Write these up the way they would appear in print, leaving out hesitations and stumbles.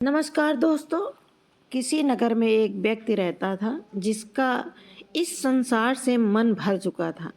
नमस्कार दोस्तों। किसी नगर में एक व्यक्ति रहता था जिसका इस संसार से मन भर चुका था,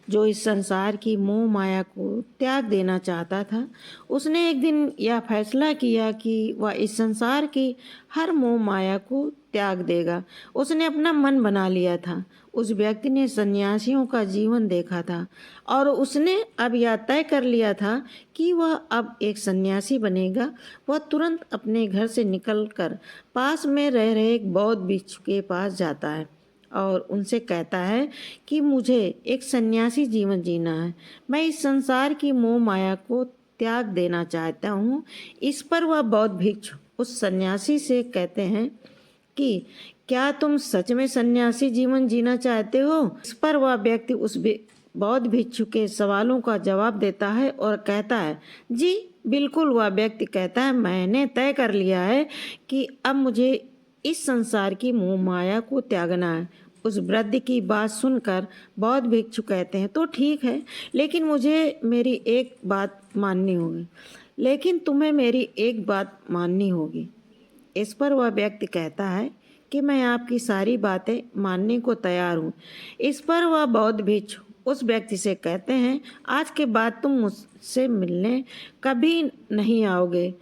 जो इस संसार की मोह माया को त्याग देना चाहता था। उसने एक दिन यह फैसला किया कि वह इस संसार की हर मोह माया को त्याग देगा। उसने अपना मन बना लिया था। उस व्यक्ति ने सन्यासियों का जीवन देखा था और उसने अब यह तय कर लिया था कि वह अब एक सन्यासी बनेगा। वह तुरंत अपने घर से निकलकर पास में रह रहे एक बौद्ध भिक्षु के पास जाता है और उनसे कहता है कि मुझे एक सन्यासी जीवन जीना है। मैं इस संसार की मोह माया को त्याग देना चाहता हूँ। इस पर वह बौद्ध भिक्षु उस सन्यासी से कहते हैं कि क्या तुम सच में सन्यासी जीवन जीना चाहते हो? इस पर वह व्यक्ति उस बौद्ध भिक्षु के सवालों का जवाब देता है और कहता है, जी बिल्कुल। वह व्यक्ति कहता है, मैंने तय कर लिया है कि अब मुझे इस संसार की मोह माया को त्यागना है। उस वृद्ध की बात सुनकर बौद्ध भिक्षु कहते हैं, तो ठीक है, लेकिन मुझे मेरी एक बात माननी होगी। लेकिन तुम्हें मेरी एक बात माननी होगी। इस पर वह व्यक्ति कहता है कि मैं आपकी सारी बातें मानने को तैयार हूँ। इस पर वह बौद्ध भिक्षु उस व्यक्ति से कहते हैं, आज के बाद तुम मुझसे मिलने कभी नहीं आओगे।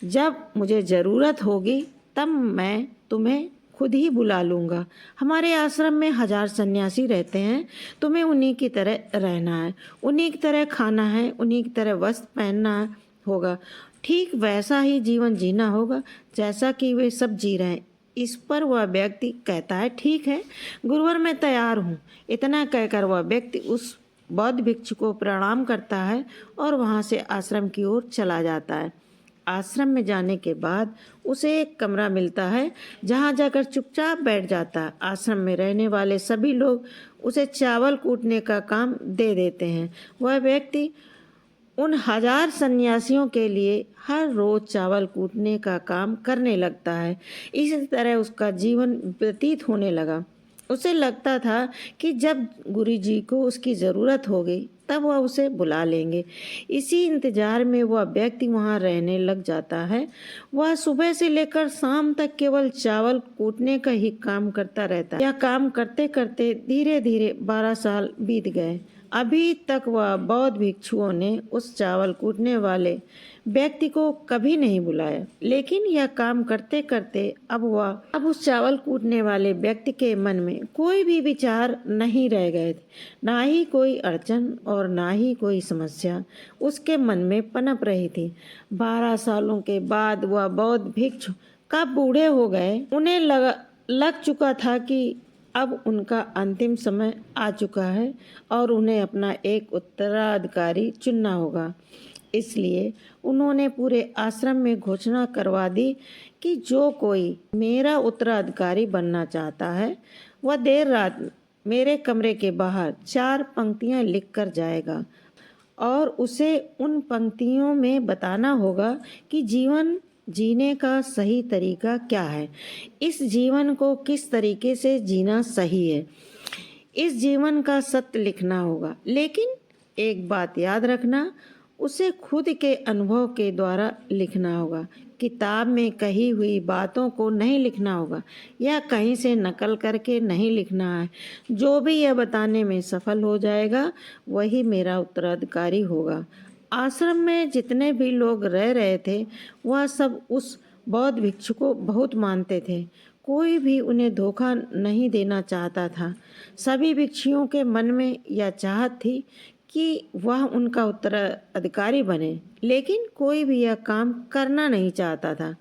जब मुझे ज़रूरत होगी तब मैं तुम्हें खुद ही बुला लूँगा। हमारे आश्रम में 1000 सन्यासी रहते हैं। तुम्हें उन्हीं की तरह रहना है, उन्हीं की तरह खाना है, उन्हीं की तरह वस्त्र पहनना होगा। ठीक वैसा ही जीवन जीना होगा जैसा कि वे सब जी रहे हैं। इस पर वह व्यक्ति कहता है, ठीक है गुरुवर, मैं तैयार हूँ। इतना कहकर वह व्यक्ति उस बौद्ध भिक्षु को प्रणाम करता है और वहाँ से आश्रम की ओर चला जाता है। आश्रम में जाने के बाद उसे एक कमरा मिलता है जहाँ जाकर चुपचाप बैठ जाता है। आश्रम में रहने वाले सभी लोग उसे चावल कूटने का काम दे देते हैं। वह व्यक्ति उन 1000 सन्यासियों के लिए हर रोज चावल कूटने का काम करने लगता है। इसी तरह उसका जीवन व्यतीत होने लगा। उसे लगता था कि जब गुरु जी को उसकी ज़रूरत होगी तब वह उसे बुला लेंगे। इसी इंतज़ार में वह व्यक्ति वहाँ रहने लग जाता है। वह सुबह से लेकर शाम तक केवल चावल कूटने का ही काम करता रहता है। यह काम करते करते धीरे धीरे 12 साल बीत गए। अभी तक वह बौद्ध भिक्षुओं ने उस चावल कूटने वाले व्यक्ति को कभी नहीं बुलाया। लेकिन यह काम करते करते अब उस चावल कूटने वाले व्यक्ति के मन में कोई भी विचार नहीं रह गए थे। ना ही कोई अड़चन और ना ही कोई समस्या उसके मन में पनप रही थी। 12 सालों के बाद वह बौद्ध भिक्षु कब बूढ़े हो गए। उन्हें लग चुका था कि अब उनका अंतिम समय आ चुका है और उन्हें अपना एक उत्तराधिकारी चुनना होगा। इसलिए उन्होंने पूरे आश्रम में घोषणा करवा दी कि जो कोई मेरा उत्तराधिकारी बनना चाहता है वह देर रात मेरे कमरे के बाहर 4 पंक्तियां लिख कर जाएगा और उसे उन पंक्तियों में बताना होगा कि जीवन जीने का सही तरीका क्या है, इस जीवन को किस तरीके से जीना सही है। इस जीवन का सत्य लिखना होगा। लेकिन एक बात याद रखना, उसे खुद के अनुभव के द्वारा लिखना होगा। किताब में कही हुई बातों को नहीं लिखना होगा या कहीं से नकल करके नहीं लिखना है। जो भी यह बताने में सफल हो जाएगा वही मेरा उत्तराधिकारी होगा। आश्रम में जितने भी लोग रह रहे थे वह सब उस बौद्ध भिक्षु को बहुत मानते थे। कोई भी उन्हें धोखा नहीं देना चाहता था। सभी भिक्षुओं के मन में यह चाहत थी कि वह उनका उत्तराधिकारी बने, लेकिन कोई भी यह काम करना नहीं चाहता था।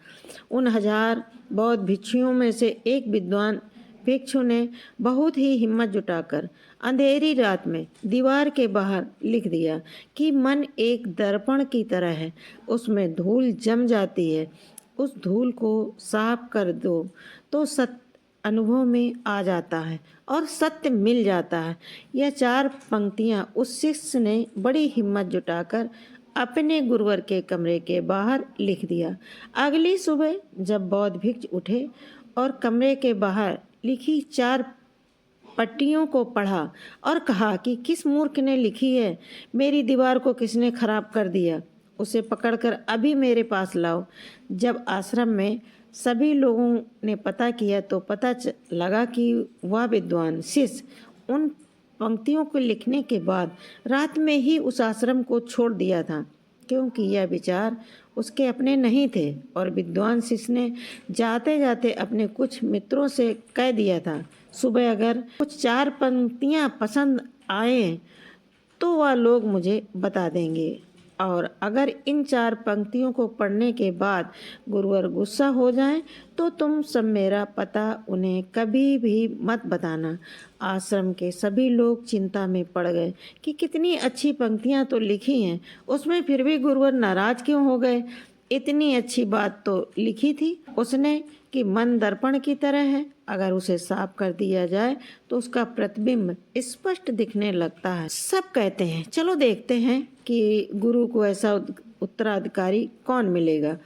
उन 1000 बौद्ध भिक्षुओं में से एक विद्वान भिक्षु ने बहुत ही हिम्मत जुटाकर अंधेरी रात में दीवार के बाहर लिख दिया कि मन एक दर्पण की तरह है, उसमें धूल जम जाती है, उस धूल को साफ कर दो तो सत्य अनुभव में आ जाता है और सत्य मिल जाता है। यह 4 पंक्तियां उस शिष्य ने बड़ी हिम्मत जुटाकर अपने गुरुवर के कमरे के बाहर लिख दिया। अगली सुबह जब बौद्ध भिक्षु उठे और कमरे के बाहर लिखी 4 पट्टियों को पढ़ा और कहा कि किस मूर्ख ने लिखी है, मेरी दीवार को किसने खराब कर दिया। उसे पकड़कर अभी मेरे पास लाओ। जब आश्रम में सभी लोगों ने पता किया तो पता लगा कि वह विद्वान शिष्य उन पंक्तियों को लिखने के बाद रात में ही उस आश्रम को छोड़ दिया था, क्योंकि यह विचार उसके अपने नहीं थे। और विद्वान शिष्य ने जाते जाते अपने कुछ मित्रों से कह दिया था, सुबह अगर कुछ 4 पंक्तियां पसंद आए तो वह लोग मुझे बता देंगे, और अगर इन 4 पंक्तियों को पढ़ने के बाद गुरुवर गुस्सा हो जाएं तो तुम सब मेरा पता उन्हें कभी भी मत बताना। आश्रम के सभी लोग चिंता में पड़ गए कि कितनी अच्छी पंक्तियां तो लिखी हैं, उसमें फिर भी गुरुवर नाराज क्यों हो गए। इतनी अच्छी बात तो लिखी थी उसने कि मन दर्पण की तरह है, अगर उसे साफ कर दिया जाए तो उसका प्रतिबिंब स्पष्ट दिखने लगता है। सब कहते हैं चलो देखते हैं कि गुरु को ऐसा उत्तराधिकारी कौन मिलेगा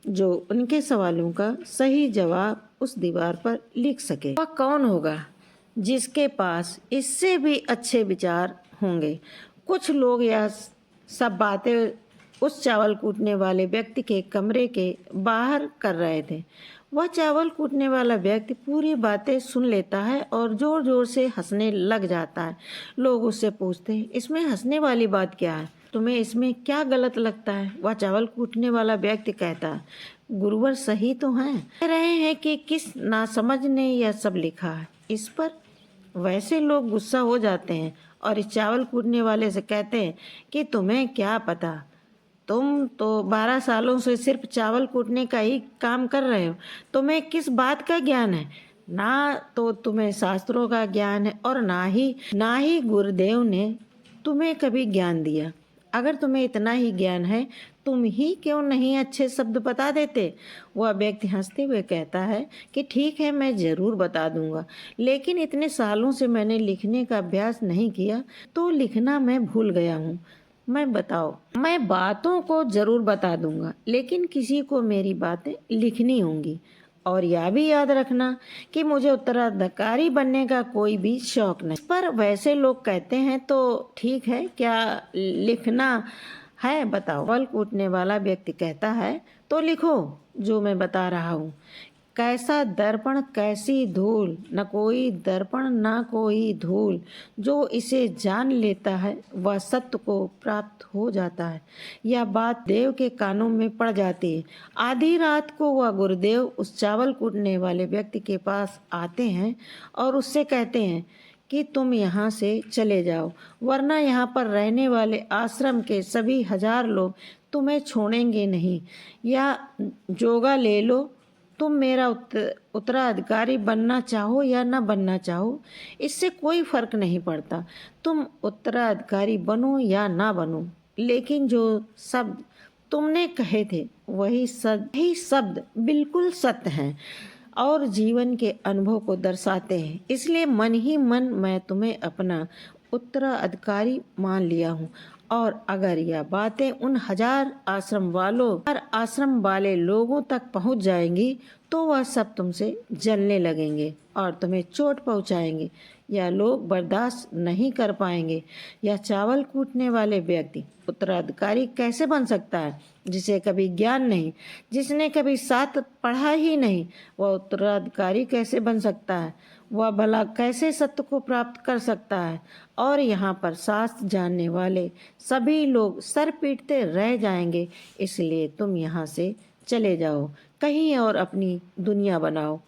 जो उनके सवालों का सही जवाब उस दीवार पर लिख सके। वह कौन होगा जिसके पास इससे भी अच्छे विचार होंगे। कुछ लोग यह सब बातें उस चावल कूटने वाले व्यक्ति के कमरे के बाहर कर रहे थे। वह चावल कूटने वाला व्यक्ति पूरी बातें सुन लेता है और जोर जोर से हंसने लग जाता है। लोग उससे पूछते हैं, इसमें हंसने वाली बात क्या है? तुम्हें इसमें क्या गलत लगता है? वह चावल कूटने वाला व्यक्ति कहता है, गुरुवर सही तो हैं, कह रहे हैं कि किस नासमझ ने यह सब लिखा है। इस पर वैसे लोग गुस्सा हो जाते हैं और इस चावल कूटने वाले से कहते हैं कि तुम्हें क्या पता, तुम तो 12 सालों से सिर्फ चावल कूटने का ही काम कर रहे हो, तुम्हें किस बात का ज्ञान है? ना तो तुम्हें शास्त्रों का ज्ञान है और ना ही गुरुदेव ने तुम्हें कभी ज्ञान दिया। अगर तुम्हें इतना ही ज्ञान है, तुम ही क्यों नहीं अच्छे शब्द बता देते? वह व्यक्ति हंसते हुए कहता है कि ठीक है, मैं ज़रूर बता दूंगा, लेकिन इतने सालों से मैंने लिखने का अभ्यास नहीं किया तो लिखना मैं भूल गया हूँ। मैं बातों को ज़रूर बता दूंगा, लेकिन किसी को मेरी बातें लिखनी होंगी। और यह भी याद रखना कि मुझे उत्तराधिकारी बनने का कोई भी शौक नहीं। पर वैसे लोग कहते हैं तो ठीक है, क्या लिखना है बताओ? चावल कूटने वाला व्यक्ति कहता है, तो लिखो जो मैं बता रहा हूँ। कैसा दर्पण कैसी धूल, न कोई दर्पण न कोई धूल, जो इसे जान लेता है वह सत्य को प्राप्त हो जाता है। यह बात देव के कानों में पड़ जाती है। आधी रात को वह गुरुदेव उस चावल कूटने वाले व्यक्ति के पास आते हैं और उससे कहते हैं कि तुम यहाँ से चले जाओ, वरना यहाँ पर रहने वाले आश्रम के सभी 1000 लोग तुम्हें छोड़ेंगे नहीं। या जोगा ले लो, तुम मेरा उत्तराधिकारी बनना चाहो या न बनना चाहो, इससे कोई फर्क नहीं पड़ता। तुम उत्तराधिकारी बनो या ना बनो, लेकिन जो शब्द तुमने कहे थे वही शब्द बिल्कुल सत्य हैं और जीवन के अनुभव को दर्शाते हैं। इसलिए मन ही मन मैं तुम्हें अपना उत्तराधिकारी मान लिया हूँ। और अगर यह बातें उन 1000 आश्रम वाले लोगों तक पहुंच जाएंगी तो वह सब तुमसे जलने लगेंगे और तुम्हें चोट पहुंचाएंगे। यह लोग बर्दाश्त नहीं कर पाएंगे। यह चावल कूटने वाले व्यक्ति उत्तराधिकारी कैसे बन सकता है जिसे कभी ज्ञान नहीं, जिसने कभी शास्त्र पढ़ा ही नहीं? वह उत्तराधिकारी कैसे बन सकता है? वह भला कैसे सत्य को प्राप्त कर सकता है? और यहाँ पर शास्त्र जानने वाले सभी लोग सर पीटते रह जाएंगे। इसलिए तुम यहाँ से चले जाओ, कहीं और अपनी दुनिया बनाओ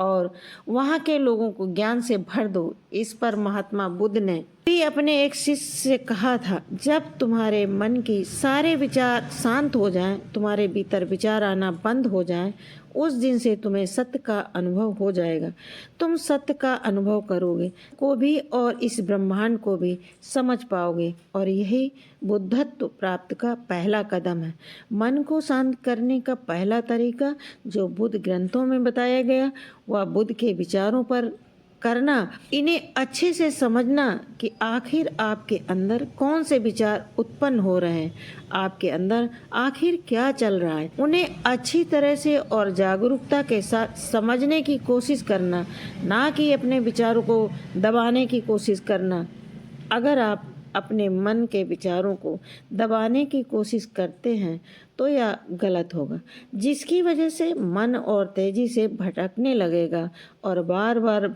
और वहाँ के लोगों को ज्ञान से भर दो। इस पर महात्मा बुद्ध ने भी अपने एक शिष्य से कहा था, जब तुम्हारे मन की सारे विचार शांत हो जाएं, तुम्हारे भीतर विचार आना बंद हो जाएं, उस दिन से तुम्हें सत्य का अनुभव हो जाएगा। तुम सत्य का अनुभव करोगे को भी और इस ब्रह्मांड को भी समझ पाओगे। और यही बुद्धत्व प्राप्त का पहला कदम है। मन को शांत करने का पहला तरीका जो बुद्ध ग्रंथों में बताया गया, वह बुद्ध के विचारों पर करना, इन्हें अच्छे से समझना कि आखिर आपके अंदर कौन से विचार उत्पन्न हो रहे हैं, आपके अंदर आखिर क्या चल रहा है, उन्हें अच्छी तरह से और जागरूकता के साथ समझने की कोशिश करना, ना कि अपने विचारों को दबाने की कोशिश करना। अगर आप अपने मन के विचारों को दबाने की कोशिश करते हैं तो यह गलत होगा, जिसकी वजह से मन और तेजी से भटकने लगेगा और बार बार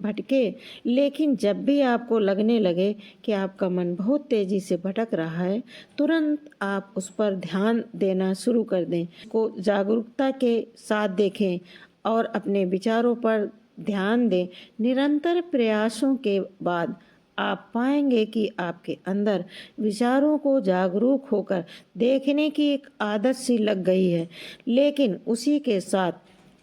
भटके। लेकिन जब भी आपको लगने लगे कि आपका मन बहुत तेजी से भटक रहा है, तुरंत आप उस पर ध्यान देना शुरू कर दें, को जागरूकता के साथ देखें और अपने विचारों पर ध्यान दें। निरंतर प्रयासों के बाद आप पाएंगे कि आपके अंदर विचारों को जागरूक होकर देखने की एक आदत सी लग गई है। लेकिन उसी के साथ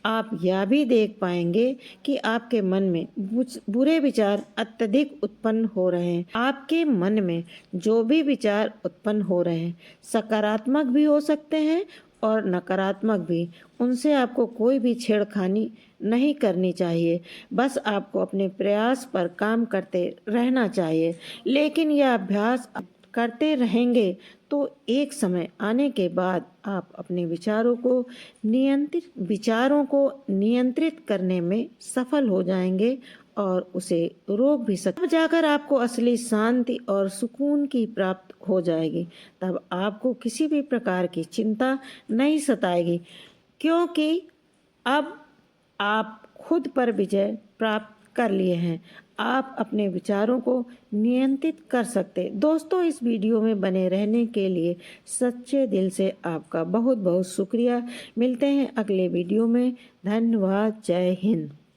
आप यह भी देख पाएंगे कि आपके मन में बुरे विचार अत्यधिक उत्पन्न हो रहे हैं। आपके मन में जो भी विचार उत्पन्न हो रहे हैं, सकारात्मक भी हो सकते हैं और नकारात्मक भी। उनसे आपको कोई भी छेड़खानी नहीं करनी चाहिए। बस आपको अपने प्रयास पर काम करते रहना चाहिए। लेकिन यह अभ्यास करते रहेंगे तो एक समय आने के बाद आप अपने विचारों को नियंत्रित करने में सफल हो जाएंगे और उसे रोक भी सकते। तब जाकर आपको असली शांति और सुकून की प्राप्त हो जाएगी। तब आपको किसी भी प्रकार की चिंता नहीं सताएगी, क्योंकि अब आप खुद पर विजय प्राप्त कर लिए हैं। आप अपने विचारों को नियंत्रित कर सकते। दोस्तों, इस वीडियो में बने रहने के लिए सच्चे दिल से आपका बहुत बहुत शुक्रिया। मिलते हैं अगले वीडियो में। धन्यवाद। जय हिंद।